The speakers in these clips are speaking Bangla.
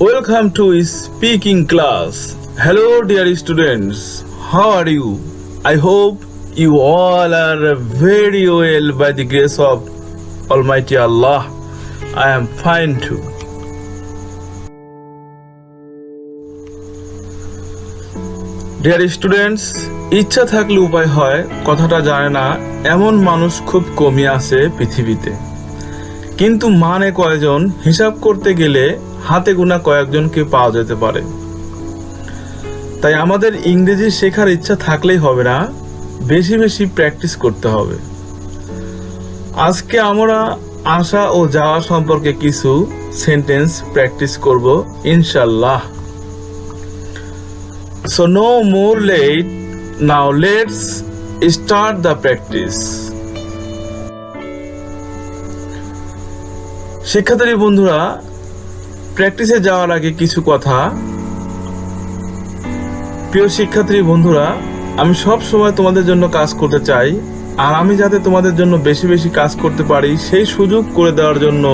Welcome to speaking class. Hello dear students, how are you? I hope you all are very well by the grace of Almighty Allah. I am fine too. Dear students, ইচ্ছা থাকলে উপায় হয় কথাটা জানে না এমন মানুষ খুব কমই আছে পৃথিবীতে। কিন্তু মানে কয়জন হিসাব করতে গেলে হাতে গোনা কয়েকজনকে পাওয়া যেতে পারে। তাই আমাদের ইংরেজি শেখার ইচ্ছা থাকলেই হবে না, বেশি বেশি প্র্যাকটিস করতে হবে। আজকে আমরা আসা ও যাওয়া সম্পর্কে কিছু সেন্টেন্স প্র্যাকটিস করব ইনশাআল্লাহ। So no more late. Now let's start the practice. শিক্ষার্থী বন্ধুরা, প্র্যাকটিসে যাওয়ার আগে কিছু কথা। প্রিয় শিক্ষার্থী বন্ধুরা, আমি সব সময় তোমাদের জন্য কাজ করতে চাই, আর আমি যাতে তোমাদের জন্য বেশি বেশি কাজ করতে পারি সেই সুযোগ করে দেওয়ার জন্য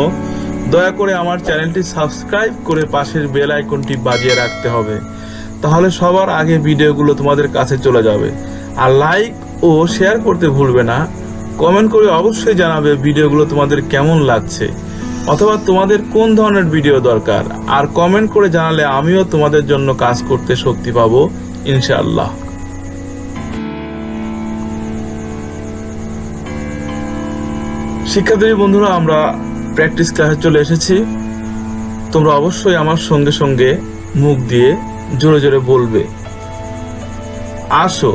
দয়া করে আমার চ্যানেলটি সাবস্ক্রাইব করে পাশের বেল আইকনটি বাজিয়ে রাখতে হবে। তাহলে সবার আগে ভিডিওগুলো তোমাদের কাছে চলে যাবে। আর লাইক ও শেয়ার করতে ভুলবে না। কমেন্ট করে অবশ্যই জানাবে ভিডিওগুলো তোমাদের কেমন লাগছে, অথবা তোমাদের কোন ধরনের ভিডিও দরকার। আর কমেন্ট করে জানালে আমিও তোমাদের জন্য কাজ করতে শক্তি পাবো ইনশাআল্লাহ। শিক্ষার্থী বন্ধুরা, আমরা প্র্যাকটিস ক্লাসে চলে এসেছি। তোমরা অবশ্যই আমার সঙ্গে সঙ্গে মুখ দিয়ে জোরে জোরে বলবে, আসো,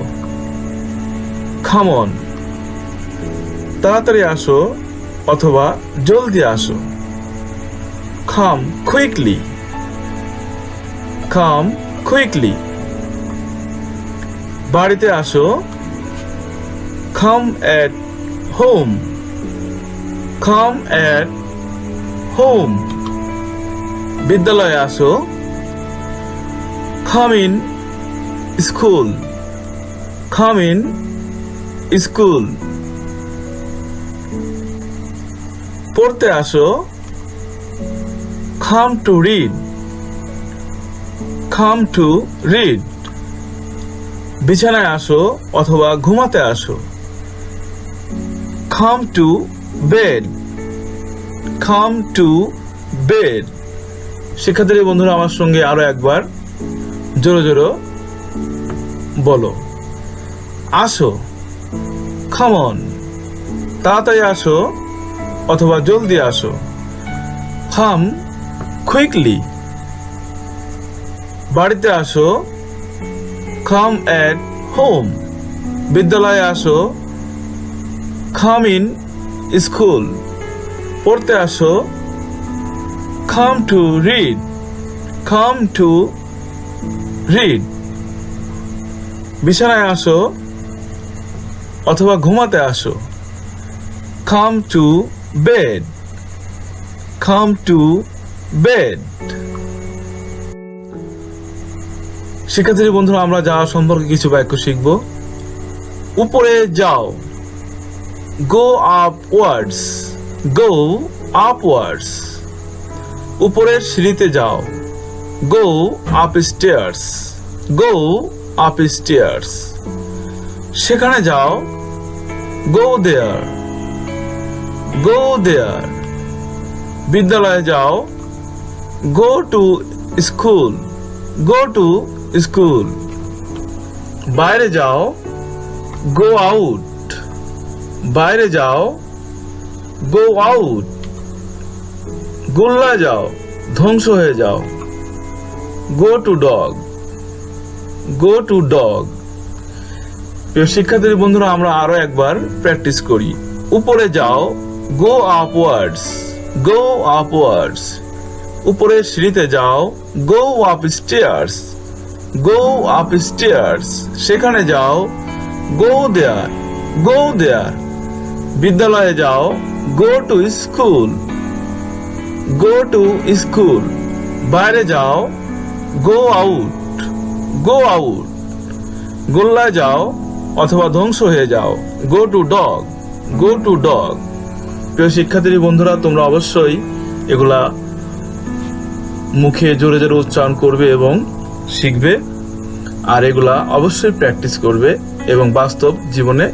কাম অন, তাড়াতাড়ি আসো অথবা জলদি আসো। Come quickly, come quickly. বাড়িতে আসো, কাম at home, come at home. বিদ্যালয়ে আসো, come in school, come in school. পড়তে আসো, come to read, come to read. বিছানায় আসো অথবা ঘুমাতে আসো, come to bed, come to bed. শিক্ষার্থী বন্ধুরা, আমার সঙ্গে আরো একবার জোরে জোরে বলো, আসো, কাম অন, তাড়াতাড়ি আসো অথবা জলদি আসো। Come quickly. বাড়িতে আসো, কাম এট হোম। বিদ্যালয়ে আসো, কাম ইন স্কুল। পড়তে আসো, come to read, come to read. বিছানায় আসো অথবা ঘুমাতে আসো, come to bed, come to bed. শিক্ষার্থী বন্ধুরা, আমরা যাওয়া সম্পর্কে কিছু বাক্য শিখব। উপরে যাও, গো আপওয়ার্ডস, গো আপওয়ার্ডস। উপরের সিঁড়িতে যাও, go upstairs, go upstairs. সেখানে যাও, go there, go there. বিদ্যালয়ে যাও, go to school, go to school. বাইরে যাও, go out, বাইরে যাও, go out. গোল্লা যাও, ধ্বংস হয়ে যাও, go to dog, go to dog. প্রিয় শিক্ষার্থী বন্ধুরা, আমরা আরো একবার প্র্যাকটিস করি। উপরে যাও, go upwards, go upwards. উপরের সিঁড়িতে যাও, go upstairs, go upstairs. সেখানে যাও, go there, go there. বিদ্যালয়ে যাও, go to school, go to school. বাইরে যাও, go out, go out. গোল্লায় যাও অথবা ধ্বংস হয়ে যাও, go to dog, go to dog. প্রিয় শিক্ষার্থী বন্ধুরা, তোমরা অবশ্যই এগুলা মুখে জোরে জোরে উচ্চারণ করবে এবং শিখবে। আর এগুলা অবশ্যই প্র্যাকটিস করবে এবং বাস্তব জীবনে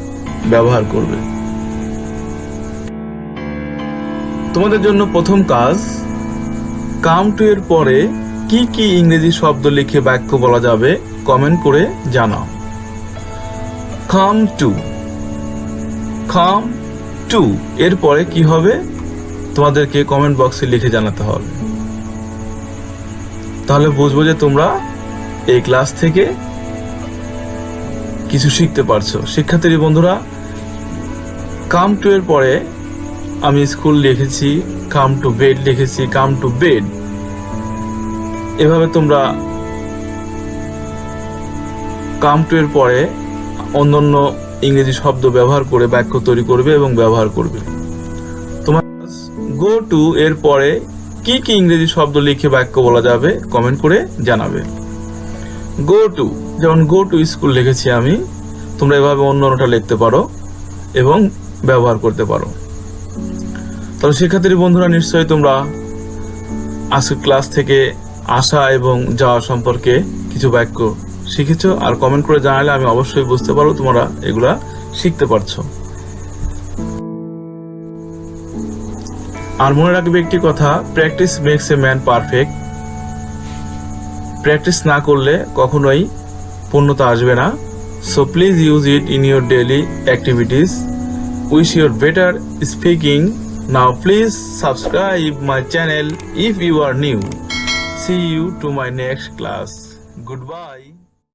ব্যবহার করবে। তোমাদের জন্য প্রথম কাজ, কাম টু এর পরে কি কি ইংরেজি শব্দ লিখে বাক্য বলা যাবে কমেন্ট করে জানাও। কাম টু এর পরে কি হবে তোমাদেরকে কমেন্ট বক্সে লিখে জানাতে হবে। তাহলে বুঝবো যে তোমরা এই ক্লাস থেকে কিছু শিখতে পারছো। শিক্ষার্থী বন্ধুরা, কাম টু এর পরে আমি স্কুল লিখেছি, কাম টু বেড লিখেছি, কাম টু বেড। এভাবে তোমরা কাম টু এর পরে অন্যান্য ইংরেজি শব্দ ব্যবহার করে বাক্য তৈরি করবে এবং ব্যবহার করবে। তোমার গো টু এর পরে কি কি ইংরেজি শব্দ লিখে বাক্য বলা যাবে কমেন্ট করে জানাবে। গো টু, যেমন গো টু স্কুল লিখেছি আমি, তোমরা এভাবে অন্যটা লিখতে পারো এবং ব্যবহার করতে পারো। তাহলে শিক্ষার্থী বন্ধুরা, নিশ্চয়ই তোমরা আজকের ক্লাস থেকে আসা এবং যাওয়া সম্পর্কে কিছু বাক্য শিখেছো। আর কমেন্ট করে জানালে আমি অবশ্যই বুঝতে পারবো তোমরা এগুলা শিখতে পারছো। আর মনে রাখবে একটি কথা, practice makes a man perfect. Practice না করলে কখনোই পূর্ণতা আসবে না। So please use it in your daily activities. Wish your better speaking. Now please subscribe my channel if you are new. See you to my next class. Goodbye.